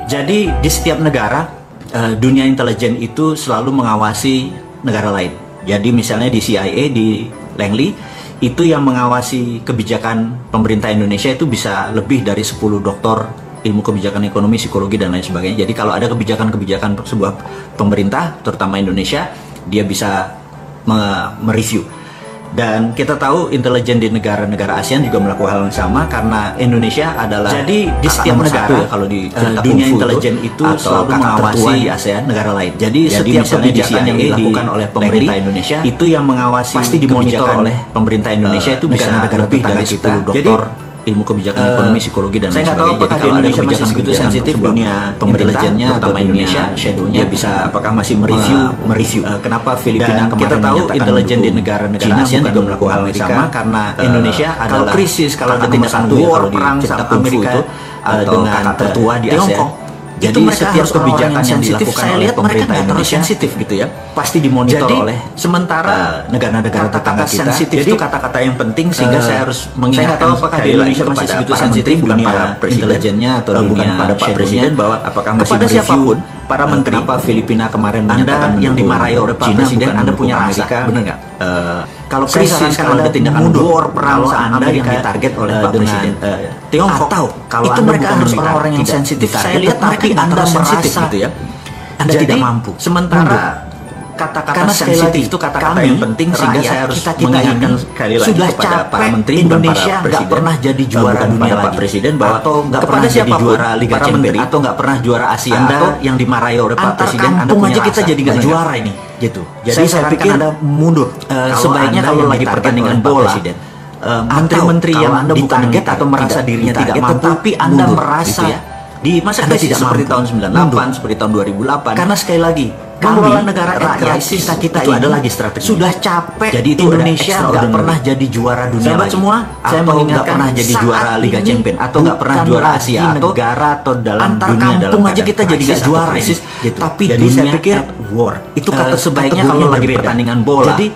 Jadi di setiap negara, dunia intelijen itu selalu mengawasi negara lain. Jadi misalnya di CIA, di Langley, itu yang mengawasi kebijakan pemerintah Indonesia itu bisa lebih dari 10 doktor ilmu kebijakan ekonomi, psikologi, dan lain sebagainya. Jadi kalau ada kebijakan-kebijakan sebuah pemerintah, terutama Indonesia, dia bisa mereview. Dan kita tahu intelijen di negara-negara ASEAN juga melakukan hal yang sama, karena Indonesia adalah jadi di setiap negara ya, kalau di dunia intelijen itu selalu mengawasi di ASEAN negara lain. Jadi setiap kebijakan yang dilakukan oleh pemerintah Indonesia itu yang mengawasi pasti dimonitor oleh pemerintah Indonesia itu bisa negara-negara lebih dari 10 doktor ilmu kebijakan ekonomi, psikologi, dan lain sebagainya. Jadi kalau ada kebijakan-kebijakan sensitif dunia intelijennya atau Indonesia, shadownya bisa apakah masih mereview. Kenapa Filipina kemarin kita tahu intelijen di negara-negara ASEAN juga melakukan hal yang sama, karena Indonesia adalah krisis, kalau ada tindakan war, perang sama Amerika dengan tertua di ASEAN. Jadi setiap kebijakan yang dilakukan oleh pemerintah Indonesia sensitif gitu ya, pasti dimonitor oleh sementara negara-negara tetangga kita. Sensitif Jadi itu kata-kata yang penting, sehingga saya harus mengingatkan, saya tahu apakah di Indonesia masih segitu sensitif, bukan dunia para intelijennya atau bukan dunia pada Pak Presiden, bahwa apakah masih kepada siapapun, para menteri, kenapa Filipina kemarin Anda menyatakan yang dimarahi oleh Pak Presiden, Anda punya rasa, benar nggak? Kalau Saya krisis, sarankan kalau ada Anda tindakan mundur, war, perang, kalau Anda Anda yang yang ditarget oleh Pak dengan, Presiden Tiongkok, atau kalau itu Anda mereka bukan harus militer, orang-orang yang tidak sensitif. ditarget, Saya lihat tetapi mereka Anda sensitif merasa gitu ya. Anda Jadi, tidak mampu. sementara Kata-kata karena sekali sensitif lagi itu kata-kata kami, yang penting, sehingga rakyat, saya harus kita mengingatkan ini sekali lagi sudah kepada capek para menteri, Indonesia bukan para nggak pernah jadi juara bukan dunia pada Pak lagi, Presiden, bahwa atau nggak kepada pernah jadi siapapun, juara Liga para Champions, menteri, atau nggak pernah juara Asia, Anda atau yang dimarahi oleh Pak antar Presiden, Anda kampung punya aja kita rasa, jadi nggak benar juara ini, gitu. Jadi saya sarankan pikir Anda mundur. sebaiknya Anda kalau yang lagi ditarget pertandingan oleh Pak bola, Presiden, menteri-menteri atau yang kalau Anda bukan ditarget militer, atau merasa tidak dirinya tidak ditarget, mampu, tetapi Anda mundur, merasa gitu ya. di masa Anda krisis tidak seperti mampu. tahun 98, seperti tahun 2008. Karena sekali lagi, mengelola kami, negara rakyat, krisis kita itu ini ada lagi strategi. sudah capek. Jadi itu Indonesia nggak nggak pernah jadi juara dunia Sahabat lagi. semua, saya Atau mengingatkan, nggak pernah jadi saat juara Liga ini Champions, atau nggak pernah bukan juara lagi Asia, atau negara atau dalam antar dunia dalam kampung aja keadaan kita jadi nggak krisis atau juara krisis, ini. gitu. Tapi Jadi dunia saya pikir at war. itu sebaiknya kategorinya kalau lagi berbeda. pertandingan bola. Jadi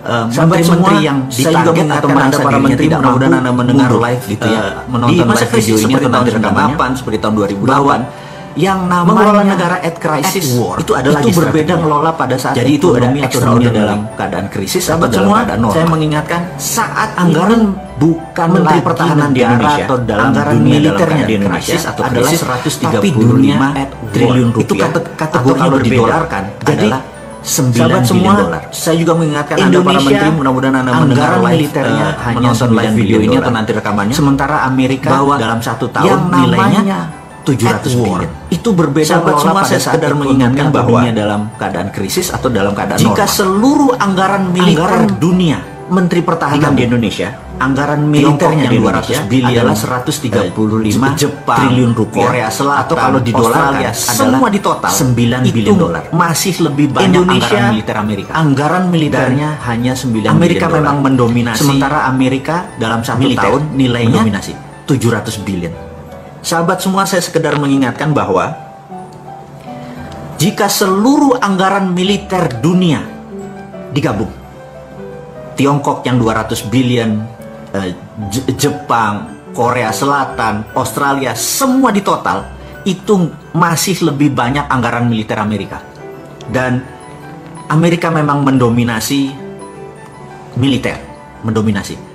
menteri-menteri semua, yang saya juga ditarget atau mengingatkan merasa Anda, para dirinya menteri, tidak mudah-mudahan mampu, Anda mendengar mundur, live gitu ya, menonton di masa live krisis video ini seperti atau tahun nanti rekamannya, 98, seperti tahun 2008, bahwa yang mengelola namanya negara at crisis at war itu ada lagi berbeda strateginya. ngelola pada saat Jadi itu ada ekonomi atau extraordinary dunia dalam keadaan krisis atau Sahabat dalam semua, keadaan normal. saya mengingatkan saat Anggaran bukan Menteri lagi Pertahanan di negara Indonesia atau dalam anggaran dunia dalam militernya keadaan di Indonesia krisis atau adalah krisis 135 triliun rupiah. Itu kategori kalau berbeda. didolarkan Jadi, adalah 9 sahabat semua, bilion dolar. saya juga mengingatkan Anda, para Indonesia, menteri, mudah-mudahan Anda mendengar anggaran live, militernya hanya menonton 9 live video bilion ini dolar. atau nanti rekamannya. Sementara Amerika bahwa dalam 1 tahun yang nilainya namanya 700 bilion. Itu berbeda. Sahabat ngelola semua, pada saya saat sekedar ekonomi mengingatkan atau bahwa dunia dalam keadaan krisis atau dalam keadaan jika normal, seluruh anggaran militer dunia Menteri Pertahanan di Indonesia, anggaran Tiongkok militernya yang di 200 Indonesia bilion adalah 135 Jepang, triliun rupiah, Korea Selatan, atau kalau didolarkan Australia, semua di total 9 itu bilion dolar. masih lebih banyak Indonesia, anggaran militer Amerika. Anggaran militernya hanya 9 Amerika bilion memang dolar. mendominasi. Sementara Amerika dalam 1 militer tahun nilainya mendominasi 700 bilion. Sahabat semua, saya sekedar mengingatkan bahwa jika seluruh anggaran militer dunia digabung, Tiongkok yang 200 bilion, Jepang, Korea Selatan, Australia, semua di total itu masih lebih banyak anggaran militer Amerika. Dan Amerika memang mendominasi militer, mendominasi.